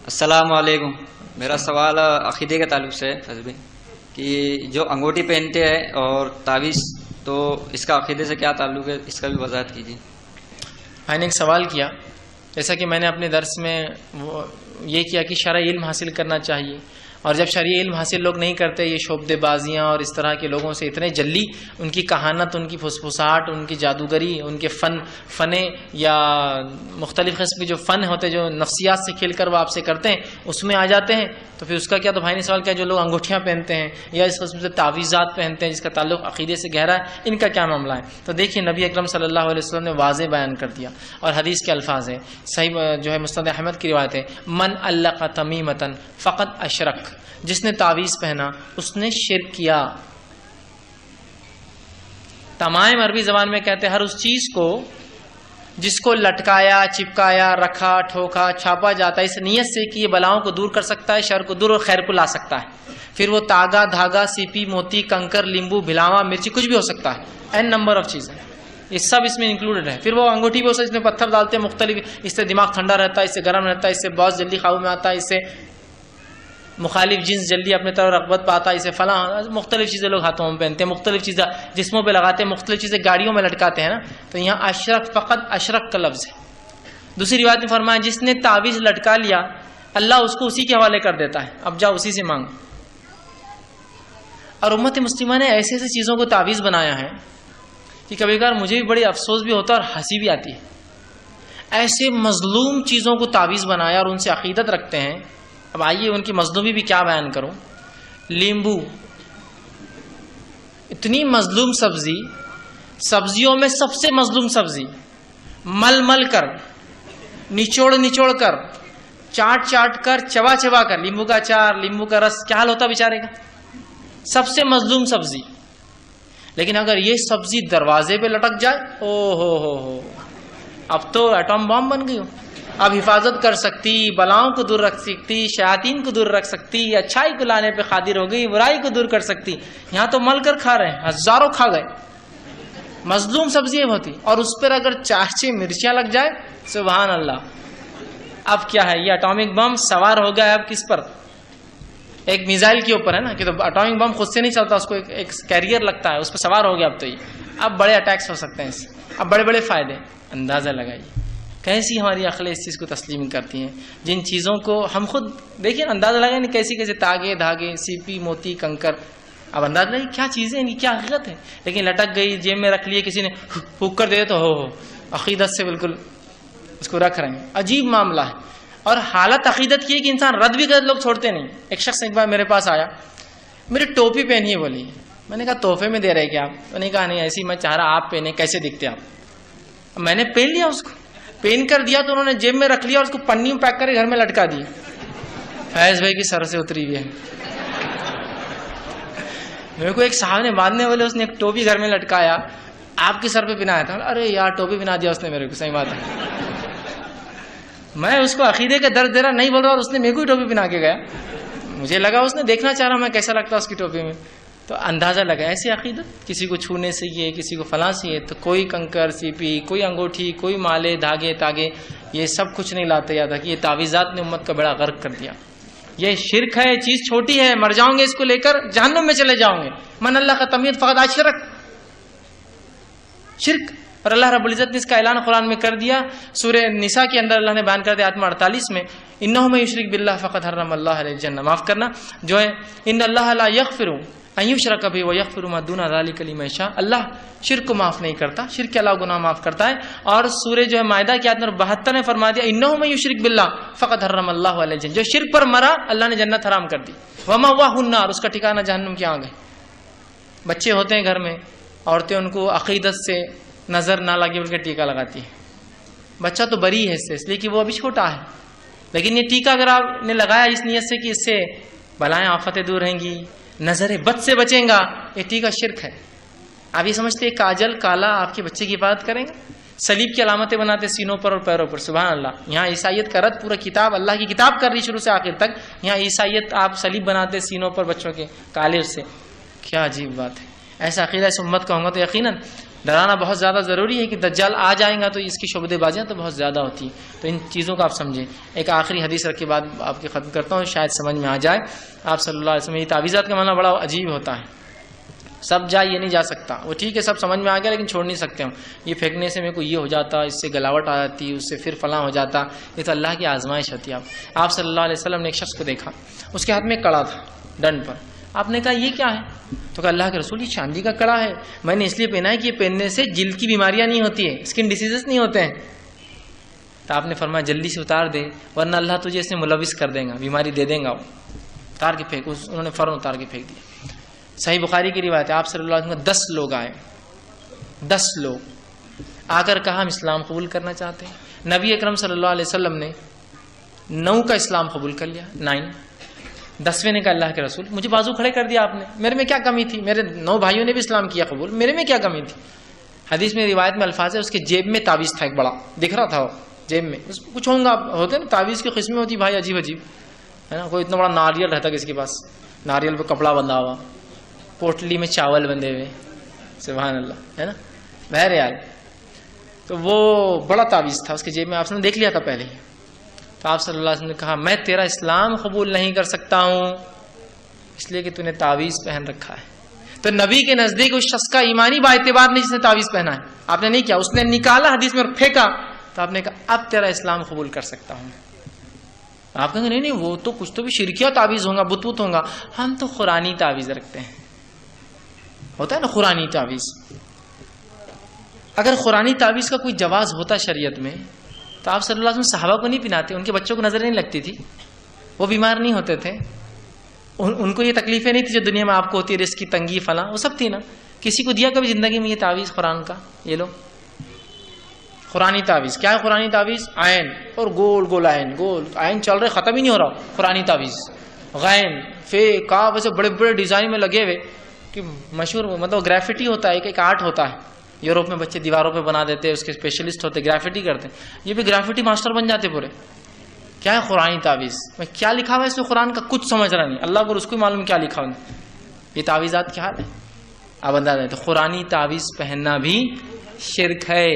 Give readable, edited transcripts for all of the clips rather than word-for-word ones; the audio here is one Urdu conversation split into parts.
السلام علیکم. میرا سوال عقیدے کے تعلق سے ہے فیض بھائی کہ جو انگوٹھی پہنتے ہیں اور تعویذ، تو اس کا عقیدے سے کیا تعلق ہے، اس کا بھی وضاحت کیجیے. میں نے ایک سوال کیا، جیسا کہ میں نے اپنے درس میں یہ کیا کہ شرعی علم حاصل کرنا چاہیے، اور جب شرعی علم حاصل لوگ نہیں کرتے، یہ شعبدے بازیاں اور اس طرح کے لوگوں سے اتنے جلی ان کی کہانت، ان کی پھسپھساہٹ، ان کی جادوگری، ان کے فن یا مختلف قسم کے جو فن ہوتے جو نفسیات سے کھیل کر وہ آپ سے کرتے ہیں، اس میں آ جاتے ہیں. تو پھر اس کا کیا؟ تو بھائی نے سوال کیا جو لوگ انگوٹھیاں پہنتے ہیں یا اس قسم سے تعویذات پہنتے ہیں جس کا تعلق عقیدے سے گہرا ہے، ان کا کیا معاملہ ہے؟ تو دیکھیے نبی اکرم صلی اللہ علیہ وسلم نے واضح بیان کر دیا، اور حدیث کے الفاظ ہیں، صحیح جو ہے مسند احمد کی روایت ہے، من علق تمیمۃ فقط اشرک، جس نے تعویذ پہنا اس نے شرک کیا. تمام عربی زبان میں کہتے ہیں ہر اس چیز کو جس کو لٹکایا، چپکایا، رکھا، ٹھوکا، چھاپا جاتا ہے اس نیت سے کہ یہ بلاؤں کو دور کر سکتا ہے، شر کو دور اور خیر کو لا سکتا ہے. پھر وہ تاگا، دھاگا، سیپی، موتی، کنکر، لیمبو، بھلاواں، مرچی، کچھ بھی ہو سکتا ہے، این نمبر آف چیزیں، یہ سب اس میں انکلوڈڈ ہے. پھر وہ انگوٹھی بھی ہو سکتا ہے، اس میں پتھر ڈالتے ہیں مختلف، اس سے دماغ ٹھنڈا رہتا ہے، اس سے گرم رہتا ہے، اس سے بہت جلدی قابو میں آتا ہے، اس سے مخالف جنس جلدی اپنے طرف رغبت پاتا ہے، اسے فلاں مختلف چیزیں لوگ ہاتھوں میں پہنتے ہیں، مختلف چیزیں جسموں پہ لگاتے ہیں، مختلف چیزیں گاڑیوں میں لٹکاتے ہیں نا. تو یہاں اشرک، فقط اشرک کا لفظ ہے. دوسری روایت میں فرمایا جس نے تعویذ لٹکا لیا اللہ اس کو اسی کے حوالے کر دیتا ہے، اب جاؤ اسی سے مانگ. اور امت مسلمہ نے ایسے ایسے چیزوں کو تعویذ بنایا ہے کہ کبھی کبھار مجھے بھی بڑی افسوس بھی ہوتا ہے اور ہنسی بھی آتی ہے. ایسے مظلوم چیزوں کو تعویذ بنایا اور ان سے عقیدت رکھتے ہیں. اب آئیے ان کی مظلومی بھی کیا بیان کروں. لیمبو، اتنی مظلوم سبزی، سبزیوں میں سب سے مظلوم سبزی، مل مل کر، نچوڑ نچوڑ کر، چاٹ چاٹ کر، چبا چبا کر، لیمبو کا اچار، لیمبو کا رس، کیا حال ہوتا بیچارے کا، سب سے مظلوم سبزی. لیکن اگر یہ سبزی دروازے پہ لٹک جائے، او ہو اب تو ایٹم بم بن گئی ہو. اب حفاظت کر سکتی، بلاؤں کو دور رکھ سکتی، شیاطین کو دور رکھ سکتی، اچھائی کو لانے پہ قادر ہو گئی، برائی کو دور کر سکتی. یہاں تو مل کر کھا رہے ہیں، ہزاروں کھا گئے. مظلوم سبزی ہوتی، اور اس پر اگر 4 مرچیاں لگ جائے، سبحان اللہ. اب کیا ہے؟ یہ اٹامک بم سوار ہو گیا ہے. اب کس پر؟ ایک میزائل کے اوپر ہے نا، کہ تو اٹامک بم خود سے نہیں چلتا، اس کو ایک کیریئر لگتا ہے، اس پہ سوار ہو گیا. اب تو یہ اب بڑے اٹیکس ہو سکتے ہیں اس سے، اب بڑے بڑے فائدے. اندازہ لگائیے کیسی ہماری عقلیں اس چیز کو تسلیم کرتی ہیں، جن چیزوں کو ہم خود دیکھیں، اندازہ لگائیں کیسی کیسے تاگے، دھاگے، سیپی، موتی، کنکر. اب اندازہ لگائیے کیا چیزیں ہیں، کیا حقیقت ہے. لیکن لٹک گئی، جیب میں رکھ لیے، کسی نے پھونک کر دے تو ہو عقیدت سے بالکل اس کو رکھ رہے ہیں. عجیب معاملہ ہے. اور حالت عقیدت کی ہے کہ انسان رد بھی کر، لوگ چھوڑتے نہیں. ایک شخص ایک بار میرے پاس آیا، میری ٹوپی پہنی ہے بولی. میں نے کہا تحفے میں دے رہے کیا آپ؟ میں نے کہا نہیں، ایسی میں چاہ رہا آپ پہنے، کیسے دکھتے آپ؟ میں نے پہن لیا، اس کو پہن کر دیا تو انہوں نے جیب میں رکھ لیا اور اس کو پنی میں پیک کر کے گھر میں لٹکا دی. فیض بھائی کی سر سے اتری ہوئی ہے. میرے کو ایک صاحب نے باندھنے والے، اس نے ایک ٹوپی گھر میں لٹکایا، آپ کے سر پہ پہنایا تھا. ارے یار ٹوپی پہنا دیا اس نے میرے کو. صحیح بات ہے، میں اس کو عقیدے کا درد دے رہا نہیں بول رہا، اور اس نے میرے کو ہی ٹوپی پہنا کے گیا. مجھے لگا اس نے دیکھنا چاہ رہا میں کیسا لگتا اس کی ٹوپی میں. تو اندازہ لگا ایسی عقیدت، کسی کو چھونے سے یہ، کسی کو فلاں سے یہ. تو کوئی کنکر، سیپی، کوئی انگوٹھی، کوئی مالے، دھاگے تاگے، یہ سب کچھ نہیں لاتے یاد ہے کہ یہ تعویذات نے امت کا بڑا غرق کر دیا. یہ شرک ہے، چیز چھوٹی ہے، مر جاؤں گے اس کو لے کر، جہنم میں چلے جاؤں گے. من اللہ کا تمیت فقط اشرک، شرک. اور اللہ رب العزت نے اس کا اعلان قرآن میں کر دیا. سورہ نساء کے اندر اللہ نے بیان کر دیا آیت 48 میں، انہ من یشرک باللہ فقد حرم اللہ علیہ الجنہ. معاف کرنا جو ہے، ان اللہ لا یغفر ان یشرک بہ ویغفر ما دون ذلک لمن یشاء. اللہ شرک کو معاف نہیں کرتا، شرک کے علاوہ گناہ معاف کرتا ہے. اور سورہ جو ہے مائدہ کی آیت نمبر 72 نے فرما دیا، انہ من یشرک باللہ فقد حرم اللہ علیہ الجنہ. جو شرک پر مرا اللہ نے جنت حرام کر دی. ومأواہ النار، اس کا ٹھکانہ جہنم کے آگ ہے. بچے ہوتے ہیں گھر میں، عورتیں ان کو عقیدت سے نظر نہ لگے بلکہ ٹیکا لگاتی ہے. بچہ تو بری ہے اس لیے کہ وہ ابھی چھوٹا ہے، لیکن یہ ٹیکا اگر آپ نے لگایا اس نیت سے کہ اس سے بلائیں آفتیں دور رہیں گی، نظر بد سے بچیں گا، یہ ٹیکا شرک ہے. آپ یہ سمجھتے ہیں کاجل کالا آپ کے بچے کی حفاظت کریں گے؟ صلیب کی علامتیں بناتے سینوں پر اور پیروں پر. سبحان اللہ. یہاں عیسائیت کا رد پورا کتاب، اللہ کی کتاب کر رہی شروع سے آخر تک. یہاں عیسائیت آپ صلیب بناتے سینوں پر بچوں کے کالے. اس سے کیا عجیب بات ہے. ایسا عقیدہ اس امت کا ہوگا تو یقیناً ڈرانا بہت زیادہ ضروری ہے کہ دجال آ جائیں گا تو اس کی شعبدے بازیاں تو بہت زیادہ ہوتی ہیں. تو ان چیزوں کو آپ سمجھیں. ایک آخری حدیث رکھ کے بعد آپ کے ختم کرتا ہوں، شاید سمجھ میں آ جائے. آپ صلی اللہ علیہ وسلم، یہ تعویذات کا معنی بڑا عجیب ہوتا ہے. سب جائے یہ نہیں جا سکتا، وہ ٹھیک ہے سب سمجھ میں آ گیا لیکن چھوڑ نہیں سکتے ہم. یہ پھینکنے سے میرے کو یہ ہو جاتا، اس سے گلاوٹ آ جاتی، اس سے پھر فلاں ہو جاتا. یہ تو اللہ کی آزمائش ہوتی ہے. آپ صلی اللہ علیہ وسلم نے ایک شخص کو دیکھا، اس کے ہاتھ میں کڑا تھا ڈنڈ پر. آپ نے کہا یہ کیا ہے؟ تو کہا اللہ کے رسول یہ چاندی کا کڑا ہے، میں نے اس لیے پہنا ہے کہ یہ پہننے سے جلد کی بیماریاں نہیں ہوتی ہے، اسکن ڈیزیزز نہیں ہوتے ہیں. تو آپ نے فرمایا جلدی سے اتار دے ورنہ اللہ تجھے اس میں ملوث کر دے گا، بیماری دے دے گا. وہ اتار کے پھینک، انہوں نے فوراً اتار کے پھینک دیا. صحیح بخاری کی روایت ہے، آپ صلی اللہ علیہ وسلم 10 لوگ آئے، 10 لوگ آ کر کہا ہم اسلام قبول کرنا چاہتے ہیں. نبی اکرم صلی اللہ علیہ وسلم نے 9 کا اسلام قبول کر لیا، 9. 10ویں نے کہا اللہ کے رسول مجھے بازو کھڑے کر دیا آپ نے، میرے میں کیا کمی تھی؟ میرے 9 بھائیوں نے بھی اسلام کیا قبول، میرے میں کیا کمی تھی؟ حدیث میں روایت میں الفاظ ہے اس کے جیب میں تعویذ تھا، ایک بڑا دکھ رہا تھا وہ جیب میں. کچھ ہوں گا ہوتے نا تعویذ کی قسمیں ہوتی بھائی عجیب عجیب ہے نا. کوئی اتنا بڑا ناریل رہتا کسی کے پاس، ناریل پہ کپڑا بندھا ہوا، پوٹلی میں چاول بندھے ہوئے، سبحان اللہ ہے نا. بہرحال تو وہ بڑا تعویذ تھا اس کے جیب میں، آپ نے دیکھ لیا تھا پہلے ہی. تو آپ صلی اللہ علیہ وسلم نے کہا میں تیرا اسلام قبول نہیں کر سکتا ہوں اس لیے کہ تو نے تعویذ پہن رکھا ہے. تو نبی کے نزدیک اس شخص کا ایمانی با اعتبار نہیں جس نے تعویذ پہنا ہے. آپ نے نہیں کیا، اس نے نکالا حدیث میں اور پھینکا. تو آپ نے کہا اب تیرا اسلام قبول کر سکتا ہوں. آپ کہیں گے نہیں وہ تو کچھ تو بھی شرکیہ تعویذ ہوگا، بت بت ہوگا. ہم تو قرآنی تعویذ رکھتے ہیں، ہوتا ہے نا قرآنی تعویذ. اگر قرآنی تعویذ کا کوئی جواز ہوتا شریعت میں تو آپ صلی اللہ علیہ وسلم صحابہ کو نہیں پناتے، ان کے بچوں کو نظر نہیں لگتی تھی، وہ بیمار نہیں ہوتے تھے، ان کو یہ تکلیفیں نہیں تھی جو دنیا میں آپ کو ہوتی ہے، رزق کی تنگی فلاں وہ سب تھی نا. کسی کو دیا کبھی زندگی میں یہ تعویذ قرآن کا؟ یہ لو قرآنی تعویذ. کیا ہے قرآنی تعویذ؟ عین اور گول گول عین، گول عین چل رہے ختم ہی نہیں ہو رہا. قرآنی تعویذ غین فے کاف ایسے بڑے بڑے ڈیزائن میں لگے ہوئے کہ مشہور، مطلب گریفٹی ہوتا ہے، ایک آرٹ ہوتا ہے. یوروپ میں بچے دیواروں پہ بنا دیتے ہیں، اس کے اسپیشلسٹ ہوتے، گریفٹی کرتے ہیں. یہ بھی گریفٹی ماسٹر بن جاتے پورے. کیا ہے قرآنی تعویذ؟ میں کیا لکھا ہوا ہے اس میں قرآن کا کچھ سمجھ رہا نہیں، اللہ کو اس کو معلوم کیا لکھا ہوا ہے. یہ تعویذات کیا حال ہے آپ اندازہ دیں. تو قرآنی تعویذ پہننا بھی شرک ہے،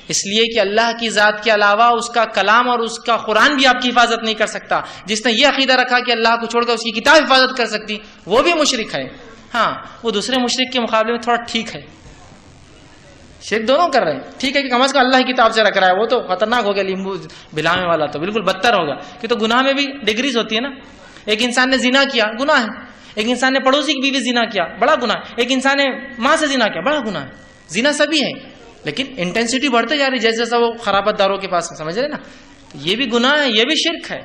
اس لیے کہ اللہ کی ذات کے علاوہ اس کا کلام اور اس کا قرآن بھی آپ کی حفاظت نہیں کر سکتا. جس نے یہ عقیدہ رکھا کہ اللہ کو چھوڑ کر اس کی کتاب حفاظت کر سکتی وہ بھی مشرک ہے. ہاں وہ دوسرے مشرک کے مقابلے میں تھوڑا ٹھیک ہے، شرک دونوں کر رہے ہیں ٹھیک ہے کہ کم از کم اللہ کی کتاب سے رکھ رہا ہے، وہ تو خطرناک ہو گیا. لیمبو بھلانے والا تو بالکل بدتر ہوگا، کہ تو گناہ میں بھی ڈگریز ہوتی ہے نا. ایک انسان نے زنا کیا گناہ ہے، ایک انسان نے پڑوسی کی بیوی زنا کیا بڑا گناہ ہے، ایک انسان نے ماں سے زنا کیا بڑا گناہ ہے. زنا سبھی ہے لیکن انٹینسٹی بڑھتے جا رہی جیسے جیسا وہ خرابت داروں کے پاس، سمجھ رہے نا. یہ بھی گناہ ہے، یہ بھی شرک ہے.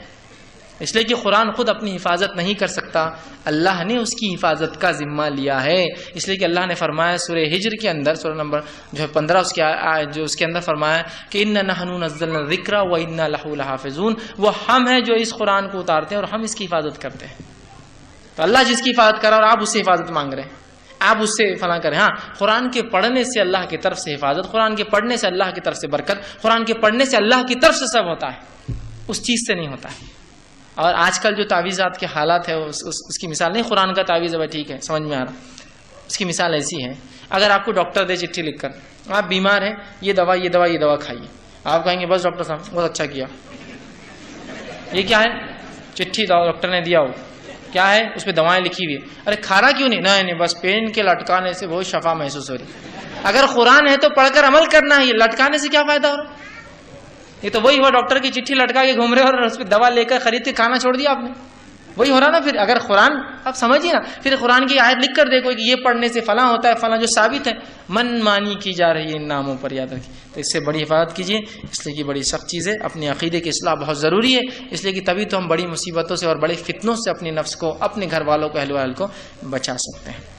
اس لیے کہ قرآن خود اپنی حفاظت نہیں کر سکتا، اللہ نے اس کی حفاظت کا ذمہ لیا ہے. اس لیے کہ اللہ نے فرمایا سورہ ہجر کے اندر، سورہ نمبر جو ہے 15 اس کے اندر فرمایا کہ اِنَّا نَحْنُ نَزَّلْنَا الذِّكْرَ وَإِنَّا لَهُ لَحَافِظُونَ. وہ ہم ہیں جو اس قرآن کو اتارتے ہیں اور ہم اس کی حفاظت کرتے ہیں. تو اللہ جس کی حفاظت کرا اور آپ اس سے حفاظت مانگ رہے ہیں، آپ اس سے فلاں کریں. ہاں قرآن کے پڑھنے سے اللہ کی طرف سے حفاظت، قرآن کے پڑھنے سے اللہ کی طرف سے برکت، قرآن کے پڑھنے سے اللہ کی طرف سے سب ہوتا ہے، اس چیز سے نہیں ہوتا ہے. اور آج کل جو تعویذات کے حالات ہے اس کی مثال نہیں. قرآن کا تعویذ ہے ٹھیک ہے سمجھ میں آ رہا. اس کی مثال ایسی ہے، اگر آپ کو ڈاکٹر دے چٹھی لکھ کر آپ بیمار ہیں، یہ دوا یہ دوا یہ دوا کھائیے، آپ کہیں گے بس ڈاکٹر صاحب بہت اچھا کیا. یہ کیا ہے؟ چٹھی ڈاکٹر نے دیا ہو، کیا ہے اس پہ دوائیں لکھی ہوئی. ارے کھارا کیوں نہیں؟ نہیں بس پین کے لٹکانے سے بہت شفا محسوس ہو رہی. اگر قرآن ہے تو پڑھ کر عمل کرنا ہے، یہ لٹکانے سے کیا فائدہ ہو رہا؟ یہ تو وہی ہوا ڈاکٹر کی چٹھی لٹکا کے گھوم رہے اور اس پہ دوا لے کر خرید کے کھانا چھوڑ دیا آپ نے، وہی ہو رہا نا. پھر اگر قرآن آپ سمجھیے نا، پھر قرآن کی آیت لکھ کر دیکھو کہ یہ پڑھنے سے فلاں ہوتا ہے فلاں، جو ثابت ہے، من مانی کی جا رہی ہے ان ناموں پر، یاد رکھیے. تو اس سے بڑی حفاظت کیجیے، اس لیے کہ بڑی سخت چیز ہے. اپنے عقیدے کی اصلاح بہت ضروری ہے، اس لیے کہ تبھی تو ہم بڑی مصیبتوں سے اور بڑے فتنوں سے اپنے نفس کو، اپنے گھر والوں کو، اہل و عیال کو بچا سکتے ہیں.